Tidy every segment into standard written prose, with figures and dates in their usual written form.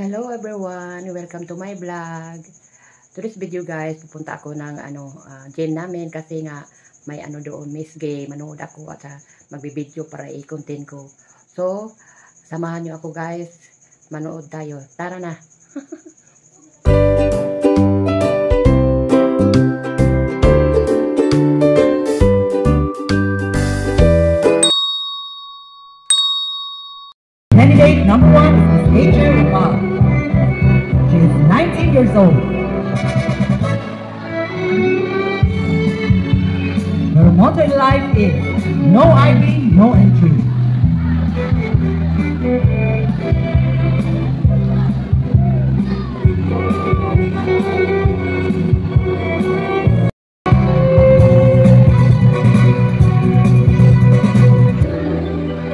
Hello everyone, welcome to my vlog. Today's video guys, pupunta ako ng gym namin kasi nga may doon, Miss Gay, manood ako at magbibideo para i-content ko. So, samahan niyo ako guys, manood tayo. Tara na. Candidate number 1 is Asia Ramal. She is 19 years old. Her motto in life is no ID, no entry.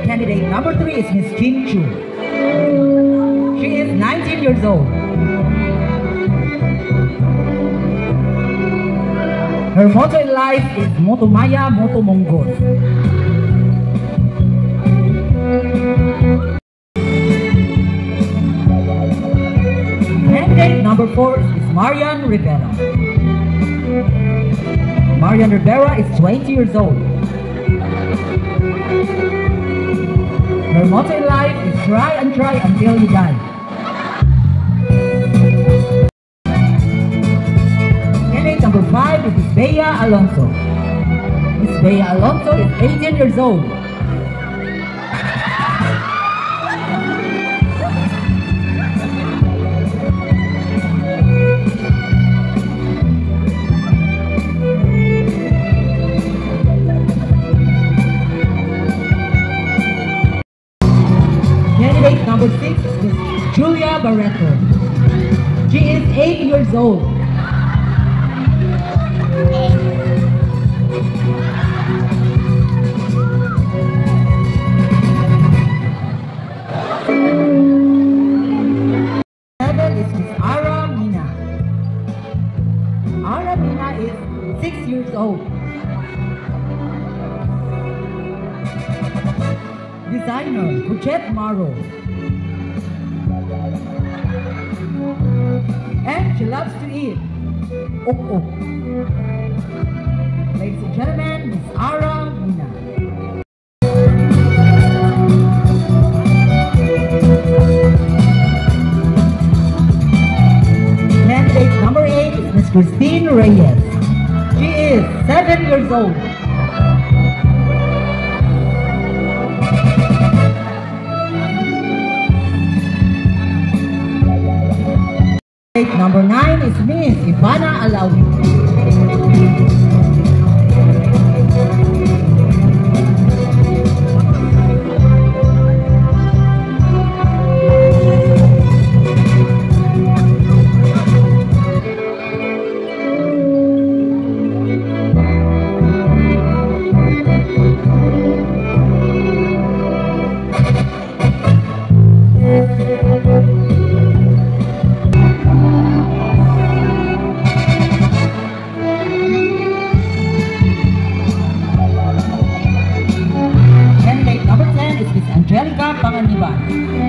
Candidate number 3 is Miss Kim Chu. She is 19 years old. Her motto in life is Moto Maya, Moto Mongol. Candidate number 4 is Marian Rivera. Marian Rivera is 20 years old. Her motto in life is try and try until you die. Candidate number 5 is Bea Alonso. Miss Bea Alonso is 18 years old. Candidate number 6 is Julia Barreto. She is 8 years old. Seven is Miss Ara Mina. Ara Mina is 6 years old. Designer, Puchet Maro. And she loves to eat. Ok. Ladies and gentlemen, Miss Ara Mina. Candidate number 8 is Miss Christine Reyes. She is 7 years old. Number 9 is Miss Ivana Alawi.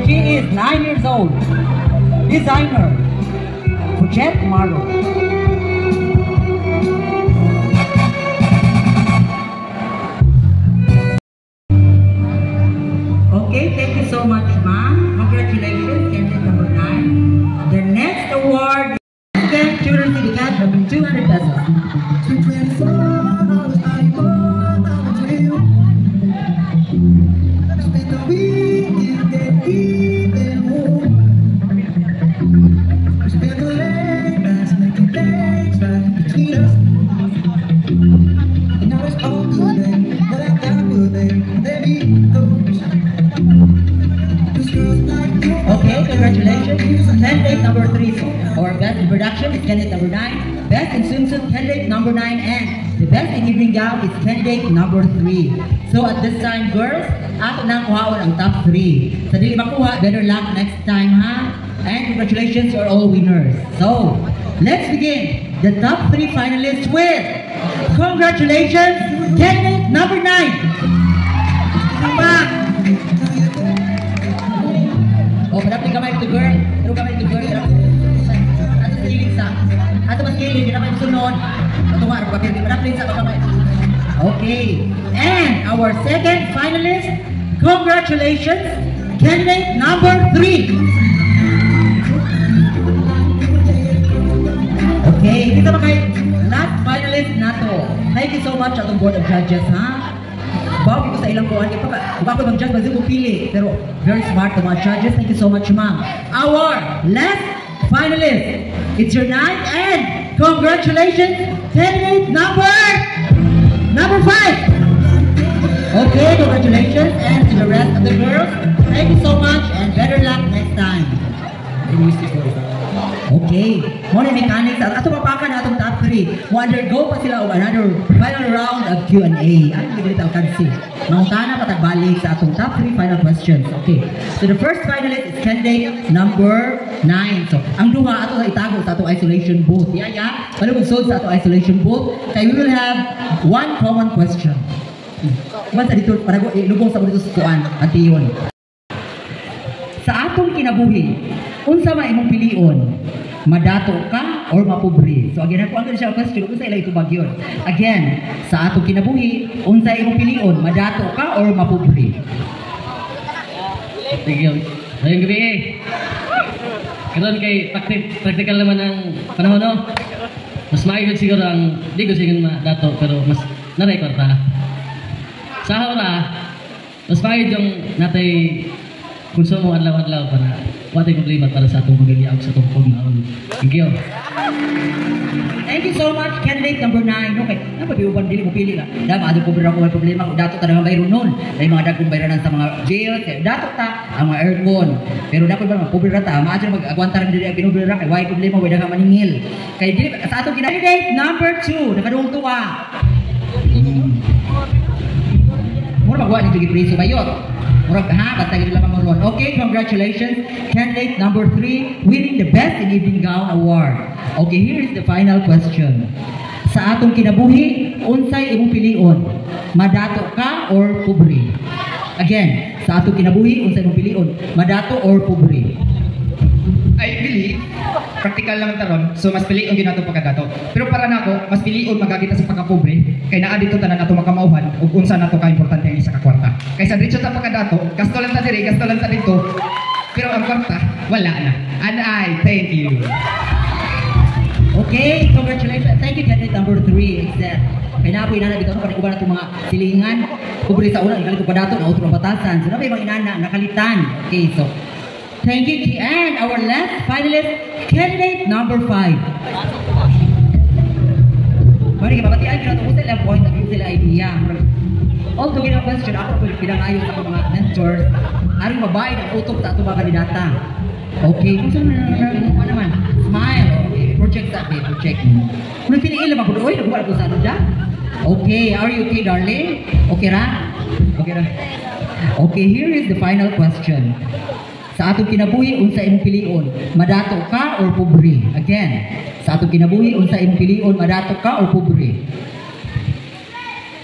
She is 9 years old. Designer, Puchet Maro. Okay, thank you so much, ma'am. Congratulations, candidate number 9. The next award is the children's certificate of 200 pesos. Okay, congratulations. Candidate number 3 or best in production is candidate number 9. Best in swimsuit, candidate number 9. And the best in evening gown is candidate number 3. So at this time, girls, ato nang kuhawan ang top 3. Sa dili makuha, better luck next time, ha? And congratulations, you're all winners. So, let's begin the top 3 finalists with congratulations, candidate number 9. Come back. Oh, padapin kamay ito, girl. Ano ka may tutor? Ato sa ilig sa. Ato mas kilig, hindi na may sunod. Ato nga, ano ka pwede manapin sa baka may. Okay. And our second finalist, congratulations, candidate number 3. Okay, kita ba kay last finalist na to. Thank you so much atong board of judges, ha? Bawi ko sa ilang kuhan. Kung ako mag-judge, mag ko pili. Pero very smart to mga judges. Thank you so much, ma'am. Our last finalist, it's your night, and congratulations, candidate number 5. Okay, congratulations, and to the rest of the girls, thank you so much, and better luck next time. Okay, more mechanics. Ato papakan na atong top 3. Mo-undergo pa sila o another final round of Q&A. Ano yung ganito ang kansi? Mautana patagbalik sa atong top 3 final questions. Okay, so the first finalist is candidate number 9. So, ang duha ato sa itago sa atong isolation booth. Yeah. Palugod sa atong isolation booth. Kaya we will have one common question. Sa dito, para lubong sa mo dito sa kuan, atiyon. Sa atong kinabuhi, unsa man imong pilion? Madato ka or mapobre? So again, ako ang siya question, unsa ila ito bagyon? Again, sa atong kinabuhi, unsa imong pilion? Madato ka or mapobre? Sige, ngayong gabi karon kay practical naman ang panahon, no? Mas maayos siguro ang, di ko siguro madato, pero mas naray kwarta. Sa hora, mas maayos yung natay konsumo adlaw-adlaw para watay problema para sa atong pamilya o sa atong pagmaon. Thank you. Thank you so much, candidate number 9. Okay, napag-iuban dili mo pili ka. Dama adto ko bira ko may problema kung dato ta nga bayron nun. May mga dagkong bayranan sa mga bills, dato ta ang mga aircon. Pero dapat ba mapobre ra ta? Maadyo mag-agwanta ra dili ang pinobre ra kay way problema way daghang maningil. Kay dili sa atong candidate number 2, nakadung tuwa. Mura magwa ni preso bayot. Murag ha, batay nila mamuron. Okay, congratulations, candidate number 3, winning the Best in Evening Gown Award. Okay, here is the final question. Sa atong kinabuhi, unsay imong pilion? Madato ka or pobre? Again, sa atong kinabuhi, unsay imong pilion? Madato or pobre? I believe, practical lang taron, so mas pilion din nato pagkadato. Pero para nako, mas pilion magagita sa pagkapobre, kay naa dito tanan ato makamauhan ug unsa nato ka importante ang isa ka kwarta. Kay sa diretso ta pagkadato, gasto lang ta diri, gasto lang ta dito. Pero ang kwarta, wala na. And I thank you. Okay, congratulations. Thank you, candidate number 3. Except, kaya na po inana dito, kanikuba na itong mga silingan. Kubre sa una, ikalit ko pa dato, na utro batasan. So, na may mga inana, nakalitan. Okay, so, thank you. And our last finalist, candidate number 5. Mari, mabatian ko na ito. Kung sila point of view, sila idea. Although, ginang question, ako po pinangayon sa mga mentors. Aring babae ng utok sa ito mga kandidata. Okay, kung saan naman, smile. Okay, project sa akin, project. Kung nagpiniil naman ko doon, nagbuwala ko sa ano dyan. Okay, are you okay, darling? Okay ra? Okay ra. Okay, here is the final question. Sa atong kinabuhi, unsa imong pilion? Madato ka or pobre? Again, sa atong kinabuhi, unsa imong pilion? Madato ka or pobre?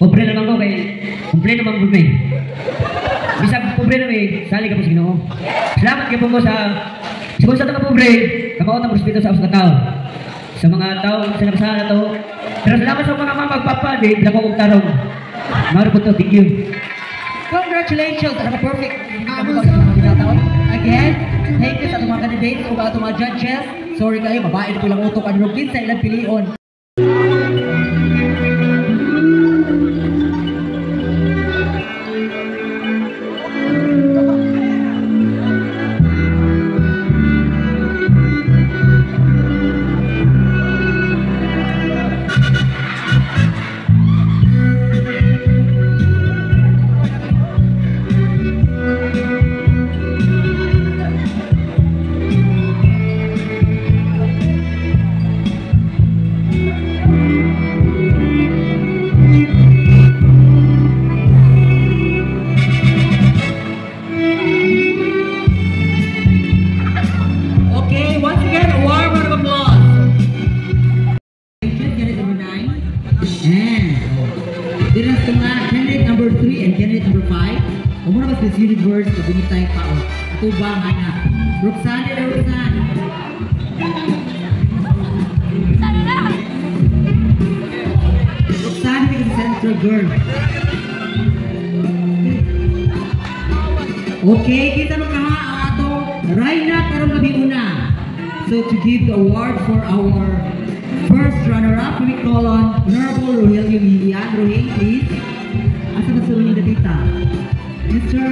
Pobre naman ko kay, pobre naman ko kay. Bisag pobre naman sali ka po sa Ginoo. Salamat kayo po sa sa mga pobre, kapaot ang respeto sa mga tao. Sa mga tao, sa nakasahan na to. Pero salamat sa mga magpapadi, bila ko kong tarong. Maro po to, thank you. Congratulations! Ano perfect? Again, thank you sa mga candidates o ba mga judges. Sorry kayo, babae na po lang utok ang rugin sa ilang pilion. Number 3 and candidate number 5. Umuna mas Miss Universe, kabunitay pa o. Ito ba nga na? Roxanne, Roxanne. Roxanne is the central girl. Okay, kita makaha ang ato Raina karong gabi una. So to give the award for our first runner-up, we call on Honorable Rogelio Milian. Rogelio, please. Asa na sa Rogelio Datita? Mr.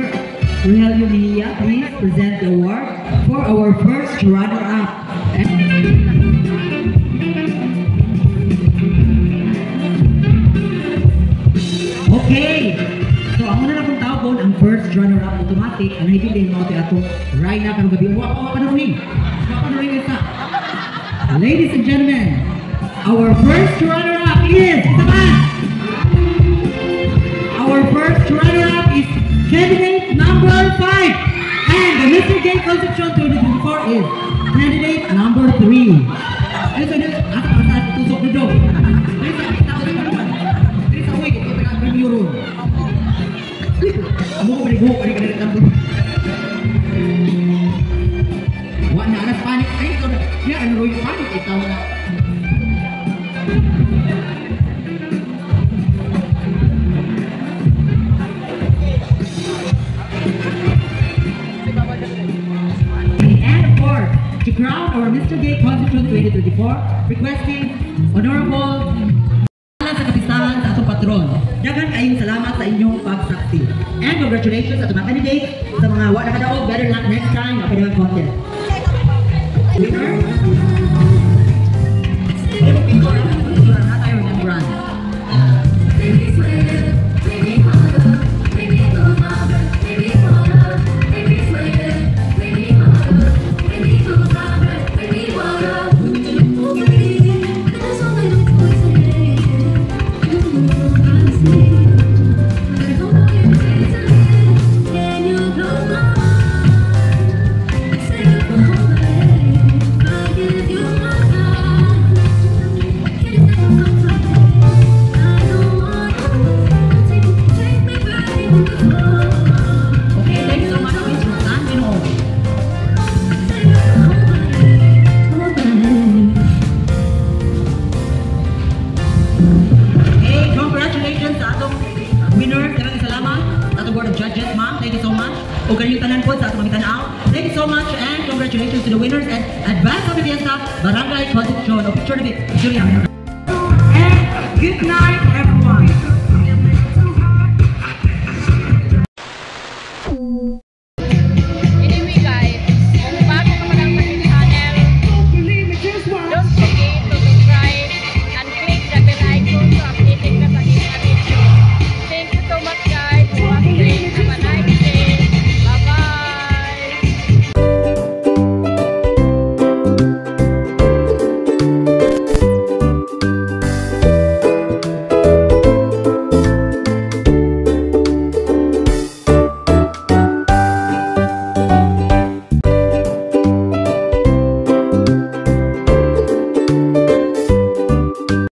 Rogelio Milian, please present the award for our first runner-up. Okay. So, ang una na kong tawag ang first runner-up automatic, ang nahibiling mga ato Raina karong gabi. Wapa na rin. Isa. Ladies and gentlemen, our first runner-up is our first runner-up is candidate number 5, and the Mr. Gay Concepcion 2024 is candidate number 3. Ito na, asa tusok na daw. Dito sa wig, ito na ang review room. Amo ko balik-buhok, balik-balik ang room. Wala na, alas panik. Ay, ito na. Yan, ano yung panik? Ikaw na. And of course, to crown our Mr. Gay Constitution 2024, requesting Honorable sa kapistahan sa atong patron. Daghang kayong salamat sa inyong pagsaksi. And congratulations sa mga candidates sa mga wala nakadaog. Better luck next time na pinag contest. Winner? Na tayo ng brand. Thank you so much and congratulations to the winners and advance of the fiesta, Barangay Concepcion. And good night everyone.